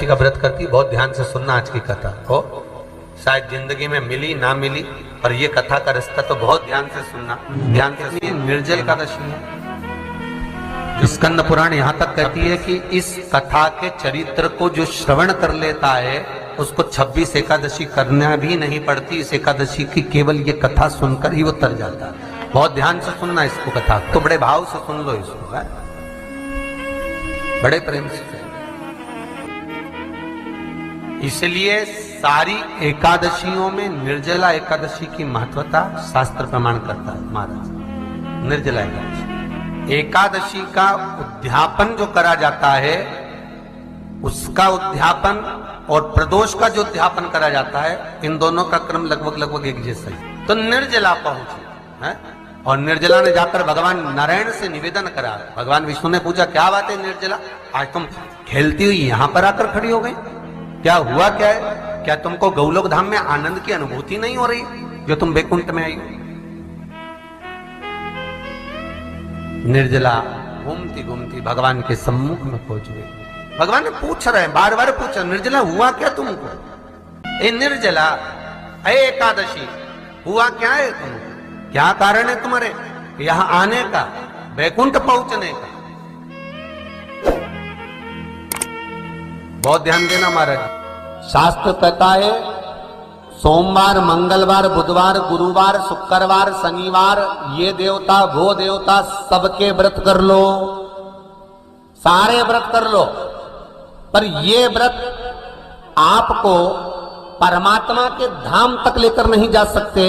एकादशी का व्रत करती, बहुत ध्यान से सुनना आज की कथा हो, शायद जिंदगी में मिली ना मिली, पर ये कथा का रिश्ता तो बहुत ध्यान से सुनना, ध्यान से। निर्जल एकादशी है। स्कंद पुराण यहाँ तक कहती है कि इस कथा के चरित्र को जो श्रवण कर लेता है उसको 26 एकादशी करना भी नहीं पड़ती। इस एकादशी की केवल ये कथा सुनकर ही वो तर जाता है। बहुत ध्यान से सुनना इसको, कथा तो बड़े भाव से सुन लो इसको, है? बड़े प्रेम से। इसलिए सारी एकादशियों में निर्जला एकादशी की महत्वता शास्त्र प्रमाण करता है महाराज। निर्जला एकादशी, एकादशी का उद्यापन जो करा जाता है उसका उद्यापन और प्रदोष का जो उद्यापन करा जाता है, इन दोनों का क्रम लगभग एक जैसा ही। तो निर्जला पहुंची है, और निर्जला ने जाकर भगवान नारायण से निवेदन करा। भगवान विष्णु ने पूछा, क्या बात है निर्जला, आज तुम खेलती हुई यहां पर आकर खड़ी हो गई, क्या हुआ, क्या है? क्या तुमको गौलोक धाम में आनंद की अनुभूति नहीं हो रही जो तुम वैकुंठ में आई हो? निर्जला घूमती घूमती भगवान के सम्मुख में पहुंच गई। भगवान ने पूछ रहे हैं, बार बार पूछा, निर्जला हुआ क्या तुमको? ए निर्जला, ए एकादशी, हुआ क्या है तुमको? क्या कारण है तुम्हारे यहां आने का, वैकुंठ पहुंचने का? बहुत ध्यान देना महाराज। शास्त्र कहता है सोमवार, मंगलवार, बुधवार, गुरुवार, शुक्रवार, शनिवार, ये देवता वो देवता सबके व्रत कर लो, सारे व्रत कर लो, पर ये व्रत आपको परमात्मा के धाम तक लेकर नहीं जा सकते,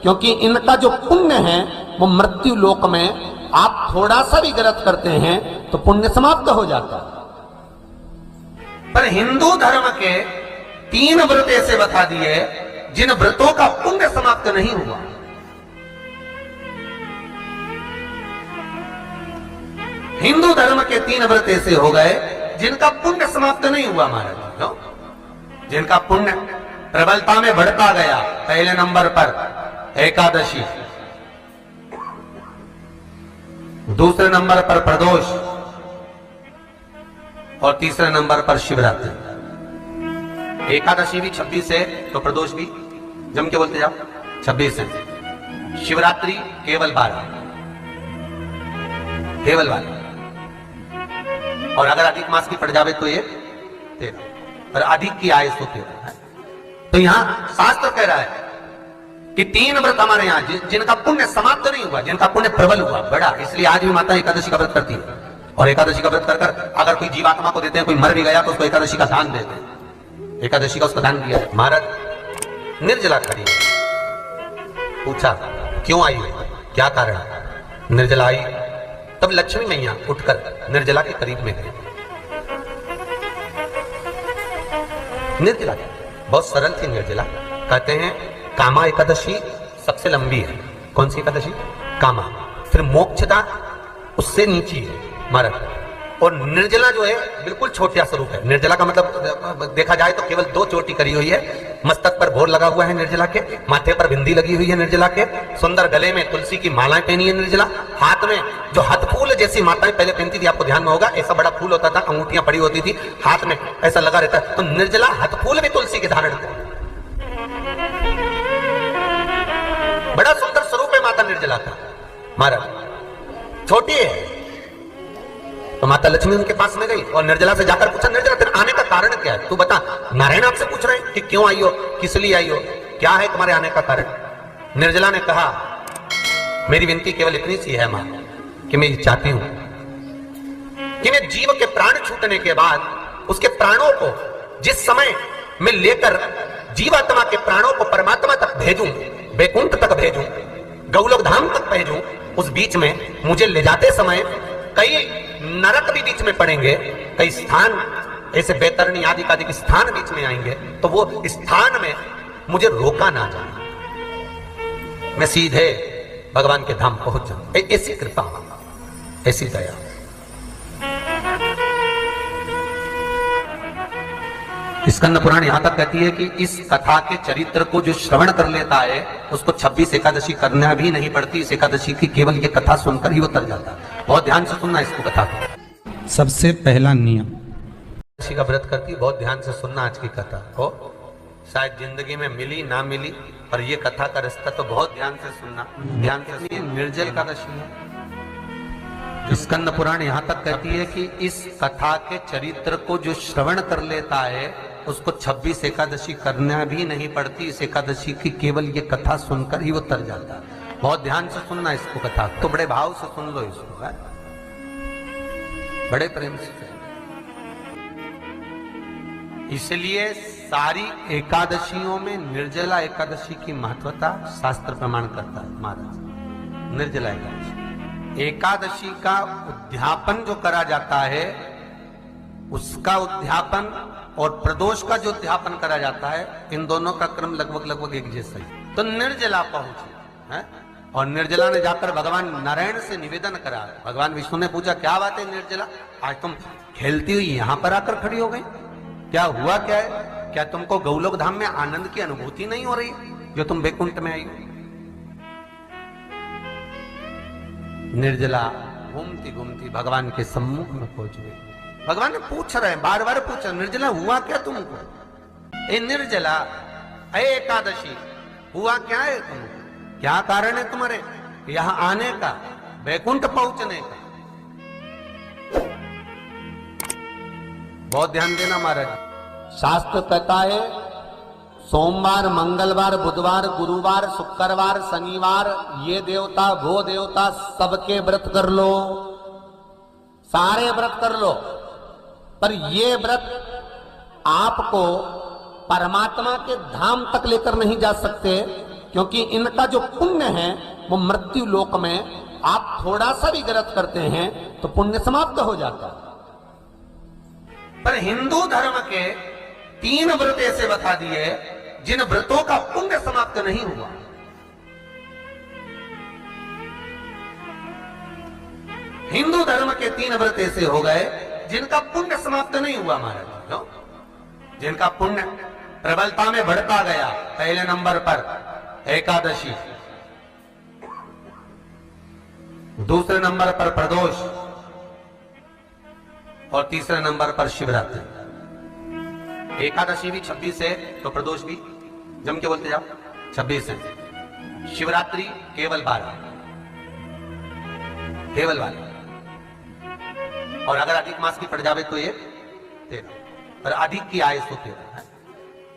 क्योंकि इनका जो पुण्य है वो मृत्यु लोक में आप थोड़ा सा भी व्रत करते हैं तो पुण्य समाप्त हो जाता है। पर हिंदू धर्म के 3 व्रत ऐसे बता दिए जिन व्रतों का पुण्य समाप्त नहीं हुआ। हिंदू धर्म के 3 व्रत ऐसे हो गए जिनका पुण्य समाप्त नहीं हुआ महाराज। क्यों? जिनका पुण्य प्रबलता में बढ़ता गया। पहले नंबर पर एकादशी, दूसरे नंबर पर प्रदोष, और तीसरे नंबर पर शिवरात्रि। एकादशी भी 26 है तो प्रदोष भी जम के बोलते जाओ 26 है। शिवरात्रि केवल 12, केवल 12, और अगर अधिक मास की पड़ जावे तो ये 13, और अधिक की आयु तो 13 है। तो यहां शास्त्र कह रहा है कि 3 व्रत हमारे यहां जिनका पुण्य समाप्त नहीं हुआ, जिनका पुण्य प्रबल हुआ, बड़ा। इसलिए आज भी माता एकादशी का व्रत करती है, और एकादशी का व्रत कर कर अगर कोई जीवात्मा को देते हैं, कोई मर भी गया तो उसको एकादशी का दान देते हैं। एकादशी का उसको दान दिया। महाराज निर्जला खड़ी, पूछा क्यों आई है, क्या कारण? निर्जला आई तब लक्ष्मी मैया उठकर निर्जला के करीब में गई। निर्जला बहुत सरल थी निर्जला। कहते हैं कामा एकादशी सबसे लंबी है। कौन सी एकादशी? कामा। फिर मोक्षदा उससे नीची है महाराज, और निर्जला जो है बिल्कुल छोटा स्वरूप है। निर्जला का मतलब देखा जाए तो केवल 2 चोटी करी हुई है। मस्तक पर भोर लगा हुआ है निर्जला के, माथे पर बिंदी लगी हुई है निर्जला के, सुंदर गले में तुलसी की मालाएं पहनी है निर्जला, हाथ में जो हाथ फूल जैसी माताएं पहले पहनती थी, आपको ध्यान में होगा, ऐसा बड़ा फूल होता था, अंगूठियां पड़ी होती थी, हाथ में ऐसा लगा रहता है। तो निर्जला हाथ फूल भी तुलसी के धारण कर, बड़ा सुंदर स्वरूप है माता निर्जला का महाराज। छोटी है तो माता लक्ष्मी उनके पास में गई और निर्जला से जाकर पूछा, निर्जला तेरे आने का कारण क्या है, तू बता। नारायण आपसे पूछ रहे हैं कि क्यों आई हो, किस लिए आई हो, क्या है तुम्हारे आने का कारण? निर्जला ने कहा, मेरी विनती केवल इतनी सी है मां, कि मैं ये चाहती हूं कि मैं जीव के प्राण छूटने के बाद उसके प्राणों को जिस समय मैं लेकर जीवात्मा के प्राणों को परमात्मा तक भेजूं, वैकुंठ तक भेजूं, गौलोक धाम तक भेजूं, उस बीच में मुझे ले जाते समय कई नरक भी बीच में पड़ेंगे, कई स्थान ऐसे बैतरणी आदि का स्थान बीच में आएंगे, तो वो स्थान में मुझे रोका ना जाए, मैं सीधे भगवान के धाम पहुंच जाऊं। ऐसी कृपा, ऐसी दया। स्कंद पुराण यहां तक कहती है कि इस कथा के चरित्र को जो श्रवण कर लेता है उसको 26 एकादशी करना भी नहीं पड़ती। इस एकादशी की केवल ये कथा सुनकर ही वो तर जाता है। बहुत ध्यान से सुनना इसको, कथा को। सबसे पहला नियम, एकादशी का व्रत करती, बहुत ध्यान से सुनना आज की कथा हो, शायद जिंदगी में मिली ना मिली, पर ये कथा का रिश्ता तो बहुत ध्यान से सुनना, ध्यान से। निर्जल एकादशी है। स्कंद पुराण यहां तक कहती है कि इस कथा के चरित्र को जो श्रवण कर लेता है उसको 26 एकादशी करना भी नहीं पड़ती। इस एकादशी की केवल ये कथा सुनकर ही वो तर जाता है। बहुत ध्यान से सुनना इसको, कथा तो बड़े भाव से सुन लो इसको, है? बड़े प्रेम से। इसलिए सारी एकादशियों में निर्जला एकादशी की महत्वता शास्त्र प्रमाण करता है महाराज। निर्जला एकादशी, एकादशी का उद्यापन जो करा जाता है उसका उद्यापन और प्रदोष का जो उद्यापन करा जाता है, इन दोनों का क्रम लगभग एक जैसा ही। तो निर्जला पहुंची है और निर्जला ने जाकर भगवान नारायण से निवेदन करा। भगवान विष्णु ने पूछा, क्या बात है निर्जला, आज तुम खेलती हुई यहां पर आकर खड़ी हो गई, क्या हुआ, क्या है? क्या तुमको गौलोक धाम में आनंद की अनुभूति नहीं हो रही जो तुम बैकुंठ में आई हो? निर्जला घूमती घूमती भगवान के सम्मुख में पहुंच गई। भगवान ने पूछ रहे हैं, बार बार पूछा, निर्जला हुआ क्या तुमको? ए निर्जला, ए एकादशी, हुआ क्या है तुमको? क्या कारण है तुम्हारे यहां आने का, बैकुंठ पहुंचने का? बहुत ध्यान देना महाराज। शास्त्र कहता है सोमवार, मंगलवार, बुधवार, गुरुवार, शुक्रवार, शनिवार, ये देवता वो देवता सबके व्रत कर लो, सारे व्रत कर लो, पर ये व्रत आपको परमात्मा के धाम तक लेकर नहीं जा सकते, क्योंकि इनका जो पुण्य है वो मृत्यु लोक में आप थोड़ा सा भी व्रत करते हैं तो पुण्य समाप्त हो जाता है। पर हिंदू धर्म के 3 व्रत ऐसे बता दिए जिन व्रतों का पुण्य समाप्त नहीं हुआ। हिंदू धर्म के 3 व्रत ऐसे हो गए जिनका पुण्य समाप्त नहीं हुआ महाराज। क्यों? जिनका पुण्य प्रबलता में बढ़ता गया। पहले नंबर पर एकादशी, दूसरे नंबर पर प्रदोष और तीसरे नंबर पर शिवरात्रि। एकादशी भी 26 है तो प्रदोष भी जम के बोलते जाओ 26 है। शिवरात्रि केवल 12, केवल 12, और अगर अधिक मास की पड़ जावे तो ये 13, और अधिक की आयु तो 13 है।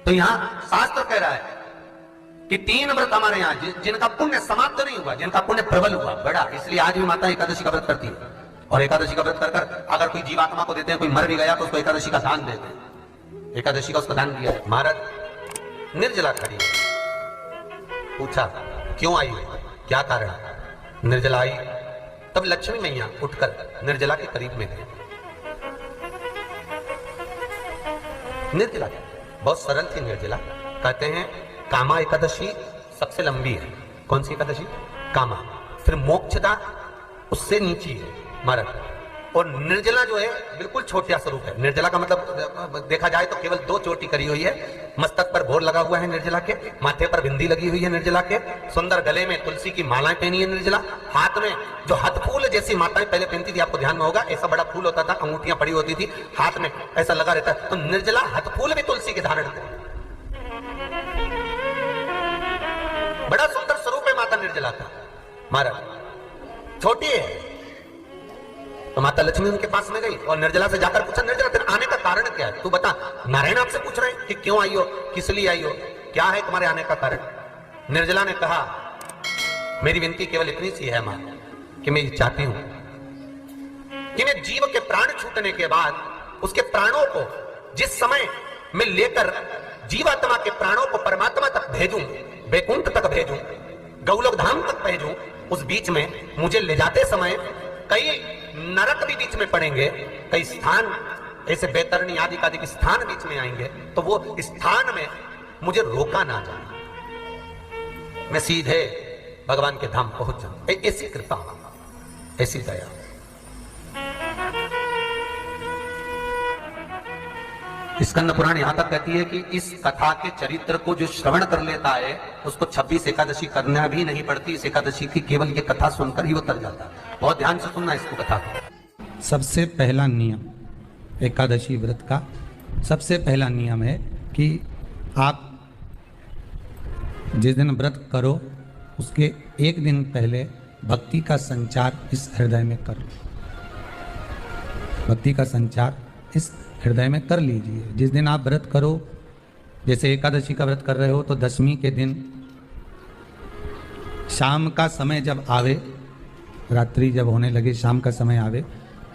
तो यहां शास्त्र कह रहा है कि 3 व्रत हमारे यहां जिनका पुण्य समाप्त नहीं हुआ, जिनका पुण्य प्रबल हुआ, बड़ा। इसलिए आज भी माता एकादशी का व्रत करती है, और एकादशी का व्रत कर कर अगर कोई जीवात्मा को देते हैं, कोई मर भी गया तो उसको एकादशी का दान देते हैं। एकादशी का उसको दान दिया। महाराज निर्जला खड़ी, पूछा क्यों आई, क्या कारण? निर्जला आई, तब लक्ष्मी मैया उठकर निर्जला के करीब में गई। निर्जला बहुत सरल थी निर्जला। कहते हैं कामा एकादशी सबसे लंबी है। कौन सी एकादशी? कामा। फिर मोक्षदा उससे नीची है महाराज, और निर्जला जो है बिल्कुल छोटा स्वरूप है। निर्जला का मतलब देखा जाए तो केवल 2 चोटी करी हुई है। मस्तक पर भोर लगा हुआ है निर्जला के, माथे पर बिंदी लगी हुई है निर्जला के, सुंदर गले में तुलसी की मालाएं पहनी है निर्जला, हाथ में जो हाथ फूल जैसी माताएं पहले पहनती थी, आपको ध्यान में होगा, ऐसा बड़ा फूल होता था, अंगूठियां पड़ी होती थी, हाथ में ऐसा लगा रहता है। तो निर्जला हाथ फूल भी तुलसी के धारण करती, बड़ा सुंदर स्वरूप है माता निर्जला का महाराज। छोटी है तो माता लक्ष्मी उनके पास में गई और निर्जला से जाकर पूछा, निर्जला तेरे आने का कारण क्या है, तू बता। नारायण आपसे पूछ रहे हैं कि क्यों आई हो, किस लिए आई हो, क्या है तुम्हारे आने का कारण? निर्जला ने कहा, मेरी विनती केवल इतनी सी है मां, कि मैं ये चाहती हूं कि मैं जीव के प्राण छूटने के बाद उसके प्राणों को जिस समय मैं लेकर जीवात्मा के प्राणों को परमात्मा तक भेजूं, बैकुंठ तक भेजूं, गौलोक धाम तक भेजूं, उस बीच में मुझे ले जाते समय कई नरक भी बीच में पड़ेंगे, कई स्थान ऐसे बैतरणी आदि का स्थान बीच में आएंगे, तो वो स्थान में मुझे रोका ना जाए, मैं सीधे भगवान के धाम पहुंच जाऊं। ऐसी कृपा, ऐसी दया। स्कंद पुराण यहां तक कहती है कि इस कथा के चरित्र को जो श्रवण कर लेता है उसको 26 एकादशी करना भी नहीं पड़ती। इस एकादशी की केवल ये कथा सुनकर ही वो तर जाता है। बहुत ध्यान से सुनना इसको, कथा को। सबसे पहला नियम, एकादशी व्रत का सबसे पहला नियम है कि आप जिस दिन व्रत करो उसके एक दिन पहले भक्ति का संचार इस हृदय में करो। भक्ति का संचार इस हृदय में कर लीजिए। जिस दिन आप व्रत करो, जैसे एकादशी का व्रत कर रहे हो तो दशमी के दिन शाम का समय जब आवे, रात्रि जब होने लगे, शाम का समय आवे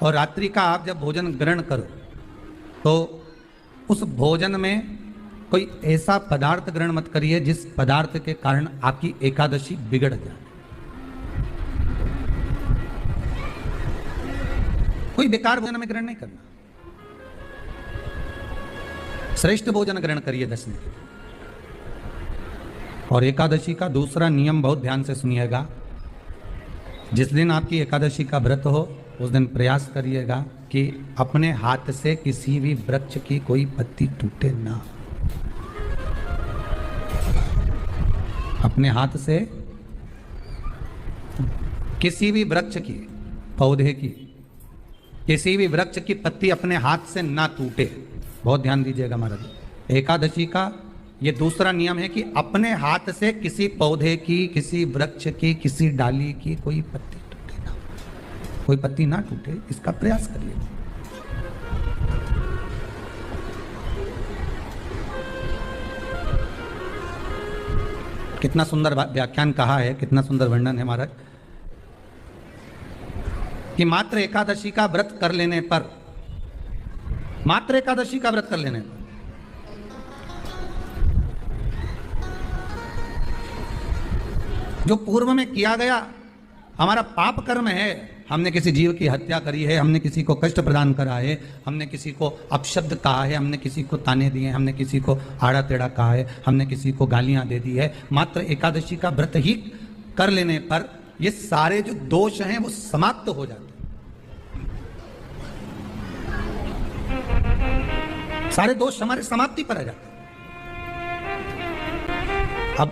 और रात्रि का आप जब भोजन ग्रहण करो तो उस भोजन में कोई ऐसा पदार्थ ग्रहण मत करिए जिस पदार्थ के कारण आपकी एकादशी बिगड़ जाए। कोई बेकार भोजन में ग्रहण नहीं करना, श्रेष्ठ भोजन ग्रहण करिए दशमी के। और एकादशी का दूसरा नियम बहुत ध्यान से सुनिएगा। जिस दिन आपकी एकादशी का व्रत हो उस दिन प्रयास करिएगा कि अपने हाथ से किसी भी वृक्ष की कोई पत्ती टूटे ना। अपने हाथ से किसी भी वृक्ष की, पौधे की, किसी भी वृक्ष की पत्ती अपने हाथ से ना टूटे। बहुत ध्यान दीजिएगा महाराज। एकादशी का ये दूसरा नियम है कि अपने हाथ से किसी पौधे की, किसी वृक्ष की, किसी डाली की कोई पत्ती टूटे ना, कोई पत्ती ना टूटे, इसका प्रयास करिए। कितना सुंदर व्याख्यान कहा है, कितना सुंदर वर्णन है महाराज कि मात्र एकादशी का व्रत कर लेने पर, मात्र एकादशी का व्रत कर लेने पर जो पूर्व में किया गया हमारा पाप कर्म है, हमने किसी जीव की हत्या करी है, हमने किसी को कष्ट प्रदान करा है, हमने किसी को अपशब्द कहा है, हमने किसी को ताने दिए, हमने किसी को आड़ा टेढ़ा कहा है, हमने किसी को गालियां दे दी है, मात्र एकादशी का व्रत ही कर लेने पर ये सारे जो दोष हैं वो समाप्त हो जाते हैं। सारे दोष हमारे समाप्ति पर आ जाते हैं। अब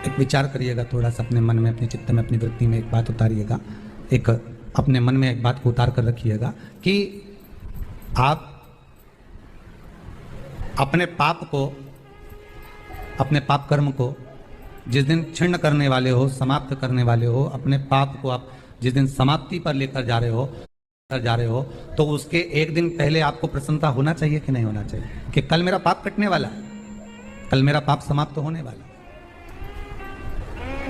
एक विचार करिएगा थोड़ा सा अपने मन में, अपने चित्त में, अपनी वृत्ति में एक बात उतारिएगा, एक अपने मन में एक बात को उतार कर रखिएगा कि आप अपने पाप को, अपने पाप कर्म को जिस दिन छिन्न करने वाले हो, समाप्त करने वाले हो, अपने पाप को आप जिस दिन समाप्ति पर लेकर जा रहे हो तो उसके एक दिन पहले आपको प्रसन्नता होना चाहिए कि नहीं होना चाहिए कि कल मेरा पाप कटने वाला है, कल मेरा पाप समाप्त होने वाला है।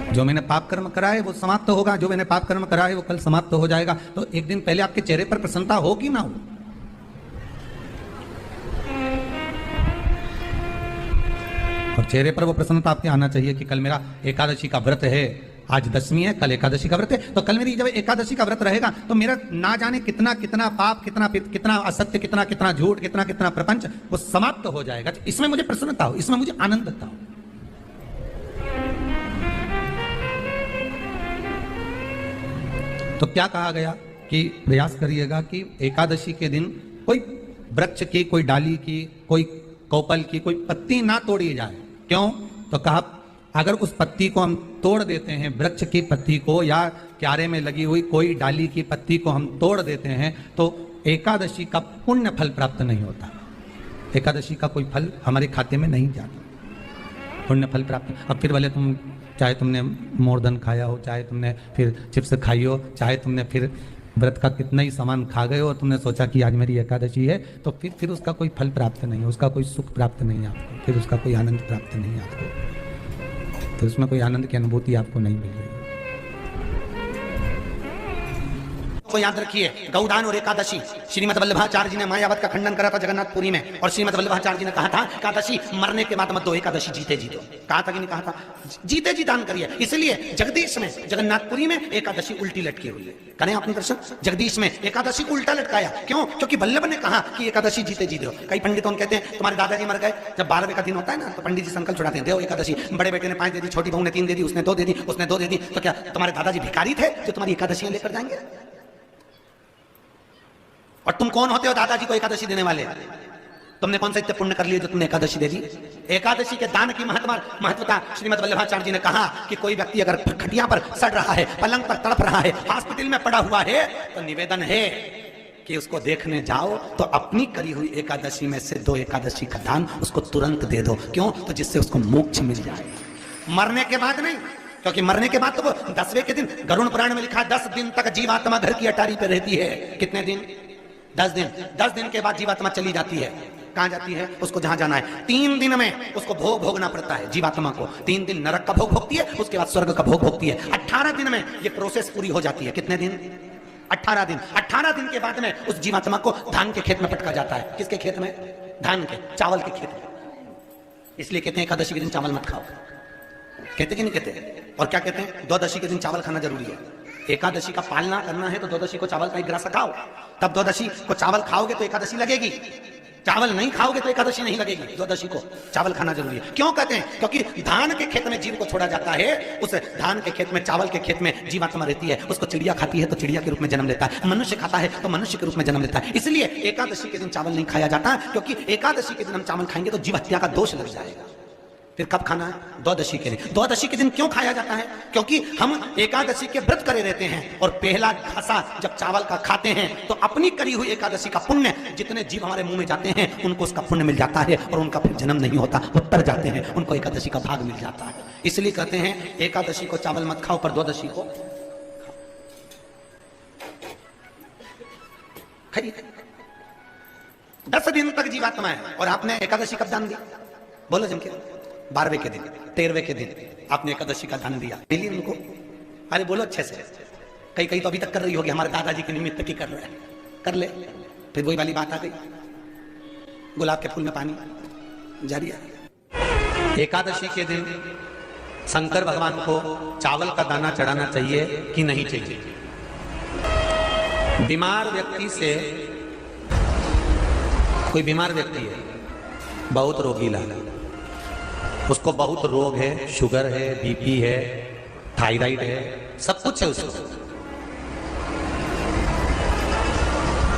जो मैंने पाप कर्म करा है वो समाप्त होगा, जो मैंने पाप कर्म करा है वो कल समाप्त हो जाएगा। तो एक दिन पहले आपके चेहरे पर प्रसन्नता हो कि ना हो? और चेहरे पर वो प्रसन्नता आपके आना चाहिए कि कल मेरा एकादशी का व्रत है, आज दशमी है, कल एकादशी का व्रत है, तो कल मेरी जब एकादशी का व्रत रहेगा तो मेरा ना जाने कितना कितना पाप, कितना असत्य, कितना झूठ, कितना प्रपंच वो समाप्त हो जाएगा। इसमें मुझे प्रसन्नता हो, इसमें मुझे आनंदता हो। तो क्या कहा गया कि प्रयास करिएगा कि एकादशी के दिन कोई वृक्ष की, कोई डाली की, कोई कोपल की कोई पत्ती ना तोड़ी जाए। क्यों? तो कहा अगर उस पत्ती को हम तोड़ देते हैं, वृक्ष की पत्ती को या क्यारे में लगी हुई कोई डाली की पत्ती को हम तोड़ देते हैं तो एकादशी का पुण्य फल प्राप्त नहीं होता, एकादशी का कोई फल हमारे खाते में नहीं जाता, पुण्य फल प्राप्त। अब फिर भले तुम चाहे तुमने मोरधन खाया हो, चाहे तुमने फिर चिप्स खाई हो, चाहे तुमने फिर व्रत का कितना ही सामान खा गए हो और तुमने सोचा कि आज मेरी एकादशी है, तो फिर उसका कोई फल प्राप्त नहीं है, उसका कोई सुख प्राप्त नहीं है आपको, फिर उसका कोई आनंद प्राप्त नहीं है आपको, तो उसमें कोई आनंद की अनुभूति आपको नहीं मिल रही। को याद रखिए, गौदान और एकादशी, श्रीमद वल्लभाचार्य जी ने मायावत का खंडन करा था जगन्नाथपुरी में, और श्रीमद वल्लभाचार्य जी ने कहा था एकादशी मरने के बाद मत दो, एकादशी जीते जी दो। कहा था कि नहीं कहा था? जीते जी दान करिए। इसलिए जगदीश में, जगन्नाथपुरी में एकादशी उल्टी लटकी हुई है। करें अपने दर्शन, जगदीश में एकादशी को उल्टा लटकाया। क्यों? क्योंकि वल्लभ ने कहा कि एकादशी जीते जी दो। कई पंडितों कहते हैं तुम्हारे दादाजी मर गए, जब 12वें का दिन होता है ना तो पंडित जी संकल्प छुड़ाते हैं, दो एकादशी, बड़े बेटे ने 5 दे दी, छोटी बहू ने 3 दे दी, उसने 2 दे दी, उसने 2 दे दी, तो क्या तुम्हारे दादाजी भिखारी थे जो तुम्हारी एकादशियां लेकर जाएंगे? और तुम कौन होते हो दादाजी को एकादशी देने वाले? तुमने कौन सा इतने पुण्य कर लिए जो तुमने एकादशी दे दी? एकादशी के दान की महत्वता श्रीमद वल्लभाचार्य जी ने कहा कि कोई व्यक्ति अगर खटिया पर सड़ रहा है, पलंग पर तड़प रहा है, हॉस्पिटल में पड़ा हुआ है, तो निवेदन है कि उसको देखने जाओ तो अपनी करी हुई एकादशी में से 2 एकादशी का दान उसको तुरंत दे दो। क्यों? तो जिससे उसको मोक्ष मिल जाए, मरने के बाद नहीं। क्योंकि मरने के बाद तो वो 10वें के दिन, गरुड़ पुराण में लिखा है 10 दिन तक जीवात्मा घर की अटारी पे रहती है। कितने दिन? 10 दिन। 10 दिन के बाद जीवात्मा चली जाती है। कहां जाती है? उसको जहां जाना है। 3 दिन में उसको भोग भोगना पड़ता है जीवात्मा को। 3 दिन नरक का भोग भोगती है, उसके बाद स्वर्ग का भोग भोगती है। 18 दिन में ये प्रोसेस पूरी हो जाती है। कितने दिन? 18 दिन। 18 दिन के बाद में उस जीवात्मा को धान के खेत में पटका जाता है। किसके खेत में? धान के, चावल के खेत में। इसलिए कहते हैं एकादशी के दिन चावल मत खाओ। कहते कि नहीं कहते? और क्या कहते हैं? द्वादशी के दिन चावल खाना जरूरी है। एकादशी का पालना करना है तो द्वादशी को चावल का एक ग्रास खाओ, तब द्वादशी को चावल खाओगे तो एकादशी लगेगी। चावल नहीं खाओगे तो एकादशी नहीं लगेगी। द्वादशी को चावल खाना जरूरी है। क्यों कहते हैं? क्योंकि धान के खेत में जीव को छोड़ा जाता है, उस धान के खेत में, चावल के खेत में जीवात्मा रहती है। उसको चिड़िया खाती है तो चिड़िया के रूप में जन्म लेता है, मनुष्य खाता है तो मनुष्य के रूप में जन्म लेता है। इसलिए एकादशी के दिन चावल नहीं खाया जाता, क्योंकि एकादशी के दिन हम चावल खाएंगे तो जीव हत्या का दोष लग जाएगा। फिर कब खाना है? द्वादशी के दिन। द्वादशी के दिन क्यों खाया जाता है? क्योंकि हम एकादशी के व्रत करे रहते हैं और पहला घासा जब चावल का खाते हैं तो अपनी करी हुई एकादशी का पुण्य, जितने जीव हमारे मुंह में जाते हैं उनको उसका पुण्य मिल जाता है और उनका फिर जन्म नहीं होता, वो तर जाते हैं, उनको एकादशी का भाग मिल जाता है। इसलिए कहते हैं एकादशी को चावल मत खाओ, पर द्वादशी को खाइए। 10 दिन तक जीवात्मा है और आपने एकादशी कब दान दी? बोलो जम के। 12वें के दिन, 13वें के दिन आपने एकादशी का दान दिया, मिली उनको? अरे बोलो अच्छे से। कई कई तो अभी तक कर रही होगी, हमारे दादाजी के निमित्त की कर रहे हैं, कर ले। फिर वही वाली बात आ गई, गुलाब के फूल में पानी जारी है। एकादशी के दिन शंकर भगवान को चावल का दाना चढ़ाना चाहिए कि नहीं चाहिए? बीमार व्यक्ति से, कोई बीमार व्यक्ति है, बहुत रोगीला, उसको बहुत रोग है, शुगर है, बीपी है, थायराइड है, सब कुछ है उसको,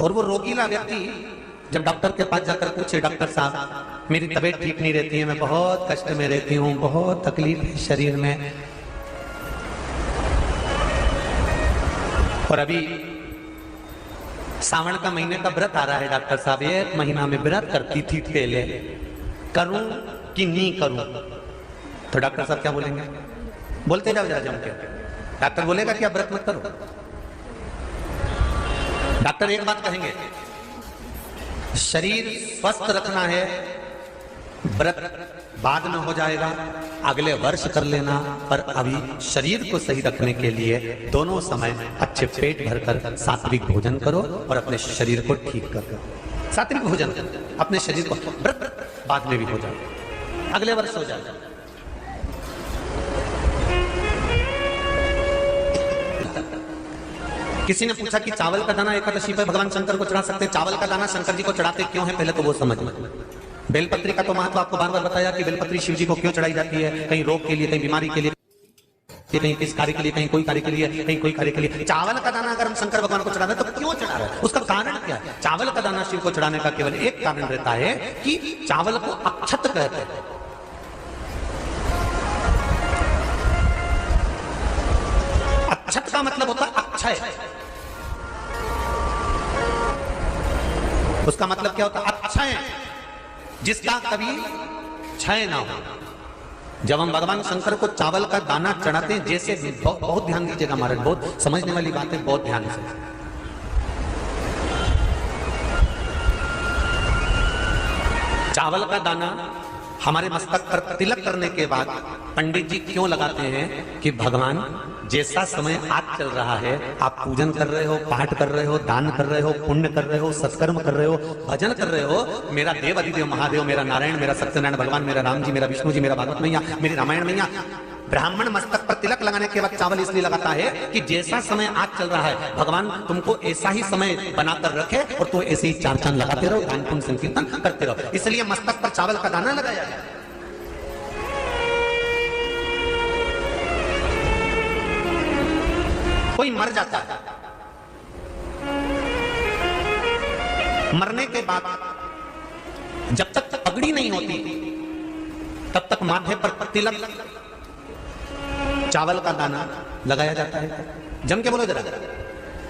और वो रोगीला व्यक्ति जब डॉक्टर के पास जाकर पूछे, डॉक्टर साहब मेरी तबीयत ठीक नहीं रहती है, मैं बहुत कष्ट में रहती हूँ, बहुत तकलीफ है शरीर में, और अभी सावन का महीने का व्रत आ रहा है डॉक्टर साहब, 1 महीना में व्रत करती थी पहले, करूं कि नहीं करूं? तो डॉक्टर साहब क्या बोलेंगे? बोलते जाओ जरा जम के। डॉक्टर बोलेगा कि आप व्रत मत करो। डॉक्टर एक बात कहेंगे, शरीर स्वस्थ रखना है, व्रत बाद में हो जाएगा, अगले वर्ष कर लेना, पर अभी शरीर को सही रखने के लिए दोनों समय अच्छे पेट भरकर सात्विक भोजन करो और अपने शरीर को ठीक करो। सात्विक भोजन अपने शरीर को, व्रत बाद में भी हो जाए, अगले वर्ष हो जाए। किसी ने पूछा कि चावल का दाना एकादशी पर भगवान शंकर को चढ़ा सकते हैं? चावल का दाना शंकर जी को चढ़ाते क्यों है, पहले तो वो समझ लो। बेलपत्री का तो महत्व आपको बार बार बताया कि बेलपत्री शिव जी को क्यों चढ़ाई जाती है, कहीं रोग के लिए, कहीं बीमारी के लिए, कहीं किस कार्य के लिए, कहीं कोई कार्य के लिए, कहीं कोई कार्य के लिए। चावल का दाना अगर हम शंकर भगवान को चढ़ा रहे तो क्यों चढ़ा रहे हैं? उसका कारण क्या है? चावल का दाना शिव को चढ़ाने का केवल एक कारण रहता है कि चावल को अक्षत कहते हैं। अक्षत का मतलब होता है अक्षय। उसका मतलब क्या होता है? अक्षय, जिसका कभी क्षय ना हो। जब हम भगवान शंकर को चावल का दाना चढ़ाते हैं, जैसे बहुत ध्यान दीजिएगा महाराज, बहुत समझने वाली बात है, बहुत ध्यान से। चावल का दाना हमारे मस्तक पर तिलक करने के बाद पंडित जी क्यों लगाते हैं कि भगवान जैसा समय आज चल रहा है, आप पूजन कर रहे हो, पाठ कर रहे हो, दान कर रहे हो, पुण्य कर रहे हो, सत्कर्म कर रहे हो, भजन कर रहे हो, मेरा देव अधिदेव महादेव, मेरा नारायण, मेरा सत्यनारायण भगवान, मेरा राम जी, मेरा विष्णु जी, मेरा भागवत मैया, मेरी रामायण मैया, ब्राह्मण मस्तक पर तिलक लगाने के बाद चावल इसलिए लगाता है कि जैसा समय आज चल रहा है, भगवान तुमको ऐसा ही समय बनाकर रखे और तुम ऐसे ही 4 चांद लगाते रहो, दान पुण्य संकीर्तन करते रहो। इसलिए मस्तक पर चावल का दाना लगाया है। कोई मर जाता है, मरने के बाद जब तक पगड़ी नहीं होती तब तक माथे पर तिलक, चावल का दाना लगाया जाता है। जम के बोलो जरा।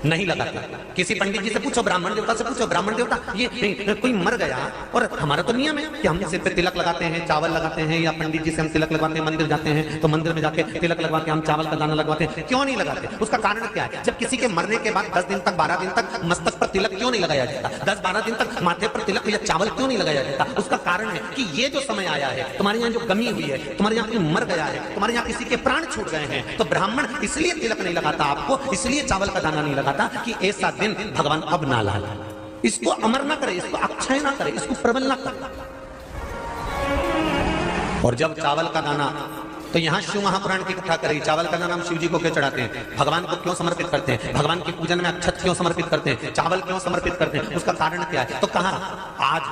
नहीं लगाते। किसी पंडित जी से पूछो, ब्राह्मण देवता से पूछो, ब्राह्मण देवता ये कोई मर गया, और हमारा तो नियम है कि हम सिर पे तिलक लगाते हैं, चावल लगाते हैं, या पंडित जी से हम तिलक लगवाते हैं, मंदिर जाते हैं तो मंदिर में जाके तिलक लगवा के हम चावल का दाना लगवाते हैं। क्यों नहीं लगाते? उसका कारण क्या है? जब किसी के मरने के बाद 10 दिन तक 12 दिन तक मस्तक पर तिलक क्यों नहीं लगाया जाता? 10-12 दिन तक माथे पर तिलक या चावल क्यों नहीं लगाया जाता? उसका कारण है कि ये जो समय आया है, तुम्हारे यहाँ जो कमी हुई है, तुम्हारे यहाँ कोई मर गया है, तुम्हारे यहाँ किसी के प्राण छूट गए हैं, तो ब्राह्मण इसलिए तिलक नहीं लगाता आपको, इसलिए चावल का दाना नहीं लगाता कि ऐसा दिन भगवान अब ना लाए, इसको अमर ना करे, इसको अक्षय ना करे, इसको प्रबल ना करे। और जब चावल का दाना, तो यहां शिव महापुराण की कथा करी, चावल का दाना हम शिव जी को क्यों चढ़ाते हैं, भगवान को क्यों समर्पित करते हैं, भगवान के पूजन में अक्षत क्यों समर्पित करते हैं, चावल क्यों समर्पित करते हैं, उसका कारण क्या है? तो कहा आज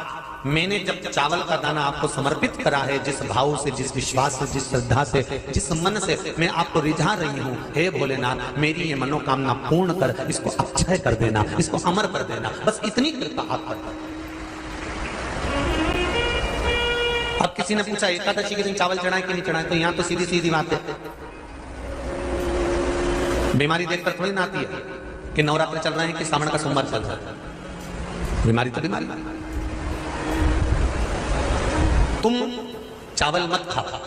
मैंने जब चावल का दाना आपको समर्पित करा है, जिस भाव से, जिस विश्वास से, जिस श्रद्धा से, जिस मन से मैं आपको रिझा रही हूं, हे भोलेनाथ मेरी ये मनोकामना पूर्ण कर, इसको अक्षय कर देना, इसको अमर कर देना, बस इतनी कृपा आप कर। अब किसी ने पूछा एकादशी के दिन चावल चढ़ाए कि नहीं चढ़ाए, तो यहां तो सीधी सीधी बात है, बीमारी देखकर थोड़ी ना आती है कि नवरात्र चल रहे हैं कि सावन का सोमवार चल रहा है, बीमारी तो बीमारी। तुम चावल मत खाओ।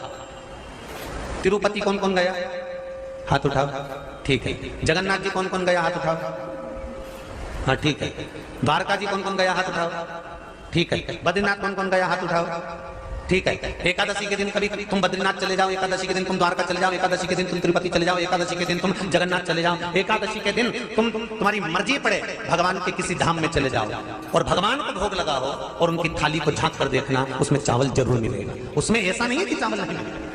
तिरुपति कौन कौन गया? हाथ उठाओ। ठीक है। जगन्नाथ जी कौन कौन गया? हाथ उठाओ। हाँ ठीक है। द्वारका जी कौन कौन गया? हाथ उठाओ। ठीक है। बद्रीनाथ कौन कौन गया? हाथ उठाओ। ठीक है। एकादशी के दिन कभी तुम बद्रीनाथ चले जाओ, एकादशी के दिन तुम द्वारका चले जाओ, एकादशी के दिन तुम तिरुपति चले जाओ, एकादशी के दिन तुम जगन्नाथ चले जाओ, एकादशी के दिन तुम्हारी मर्जी पड़े भगवान के किसी धाम में चले जाओ और भगवान को भोग लगाओ और उनकी थाली को झांक कर देखना, उसमें चावल जरूर मिलेगा, उसमें ऐसा नहीं है कि चावल नहीं मिलेगा।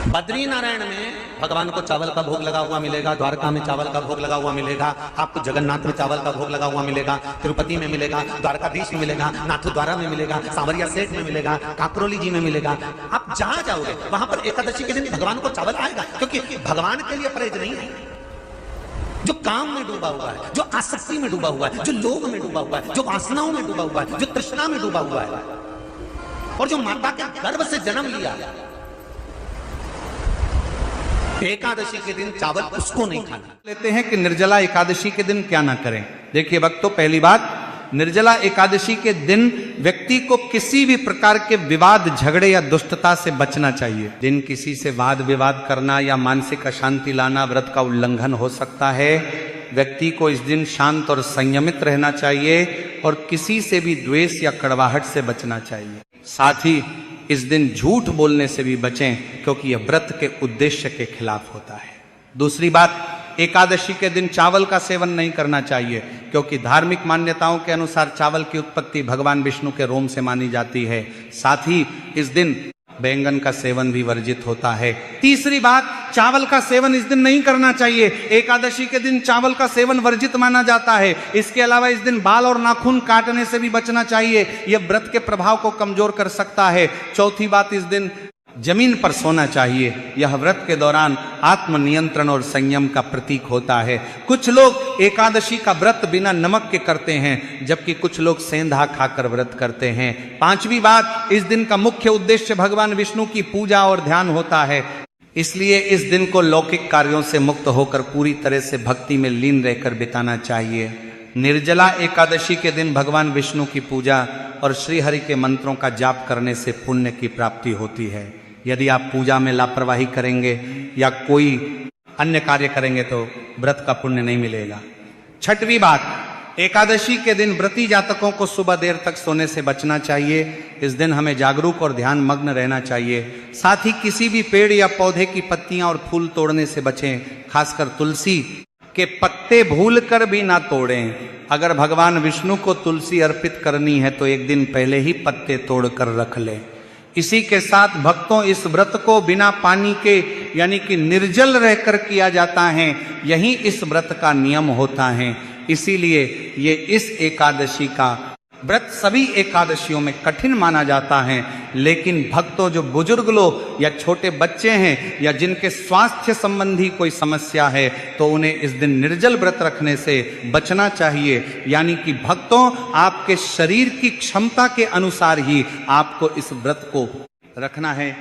बद्री नारायण में भगवान को चावल का भोग लगा हुआ मिलेगा, द्वारका में चावल का भोग लगा हुआ मिलेगा, आपको जगन्नाथ में चावल का भोग लगा हुआ मिलेगा, तिरुपति में मिलेगा, द्वारकाधीश में मिलेगा, नाथद्वारा में मिलेगा, सांवरिया सेठ में मिलेगा, काकरोली जी में मिलेगा। आप जहां जाओगे वहां पर एकादशी के दिन भगवान को चावल आएगा, क्योंकि भगवान के लिए परहेज नहीं है। जो काम में डूबा हुआ है, जो आसक्ति में डूबा हुआ है, जो लोभ में डूबा हुआ है, जो वासनाओं में डूबा हुआ है, जो तृष्णा में डूबा हुआ है, और जो माता के गर्भ से जन्म लिया, एकादशी के दिन चावल उसको नहीं खाना। लेते हैं कि निर्जला एकादशी के दिन क्या ना करें। देखिए भक्तों, पहली बात, निर्जला एकादशी के दिन व्यक्ति को किसी भी प्रकार के विवाद, झगड़े या दुष्टता से बचना चाहिए। दिन किसी से वाद विवाद करना या मानसिक अशांति लाना व्रत का उल्लंघन हो सकता है। व्यक्ति को इस दिन शांत और संयमित रहना चाहिए और किसी से भी द्वेष या कड़वाहट से बचना चाहिए। साथ ही इस दिन झूठ बोलने से भी बचें, क्योंकि यह व्रत के उद्देश्य के खिलाफ होता है। दूसरी बात, एकादशी के दिन चावल का सेवन नहीं करना चाहिए, क्योंकि धार्मिक मान्यताओं के अनुसार चावल की उत्पत्ति भगवान विष्णु के रोम से मानी जाती है। साथ ही इस दिन बैंगन का सेवन भी वर्जित होता है। तीसरी बात, चावल का सेवन इस दिन नहीं करना चाहिए। एकादशी के दिन चावल का सेवन वर्जित माना जाता है। इसके अलावा इस दिन बाल और नाखून काटने से भी बचना चाहिए, यह व्रत के प्रभाव को कमजोर कर सकता है। चौथी बात, इस दिन जमीन पर सोना चाहिए, यह व्रत के दौरान आत्मनियंत्रण और संयम का प्रतीक होता है। कुछ लोग एकादशी का व्रत बिना नमक के करते हैं, जबकि कुछ लोग सेंधा खाकर व्रत करते हैं। पांचवी बात, इस दिन का मुख्य उद्देश्य भगवान विष्णु की पूजा और ध्यान होता है, इसलिए इस दिन को लौकिक कार्यों से मुक्त होकर पूरी तरह से भक्ति में लीन रहकर बिताना चाहिए। निर्जला एकादशी के दिन भगवान विष्णु की पूजा और श्री हरि के मंत्रों का जाप करने से पुण्य की प्राप्ति होती है। यदि आप पूजा में लापरवाही करेंगे या कोई अन्य कार्य करेंगे तो व्रत का पुण्य नहीं मिलेगा। छठवीं बात, एकादशी के दिन व्रती जातकों को सुबह देर तक सोने से बचना चाहिए। इस दिन हमें जागरूक और ध्यान मग्न रहना चाहिए। साथ ही किसी भी पेड़ या पौधे की पत्तियां और फूल तोड़ने से बचें, खासकर तुलसी के पत्ते भूल कर भी ना तोड़ें। अगर भगवान विष्णु को तुलसी अर्पित करनी है तो एक दिन पहले ही पत्ते तोड़ कर रख लें। इसी के साथ भक्तों, इस व्रत को बिना पानी के यानी कि निर्जल रहकर किया जाता है, यही इस व्रत का नियम होता है। इसीलिए ये इस एकादशी का व्रत सभी एकादशियों में कठिन माना जाता है, लेकिन भक्तों, जो बुजुर्ग लोग या छोटे बच्चे हैं या जिनके स्वास्थ्य संबंधी कोई समस्या है, तो उन्हें इस दिन निर्जल व्रत रखने से बचना चाहिए। यानी कि भक्तों, आपके शरीर की क्षमता के अनुसार ही आपको इस व्रत को रखना है।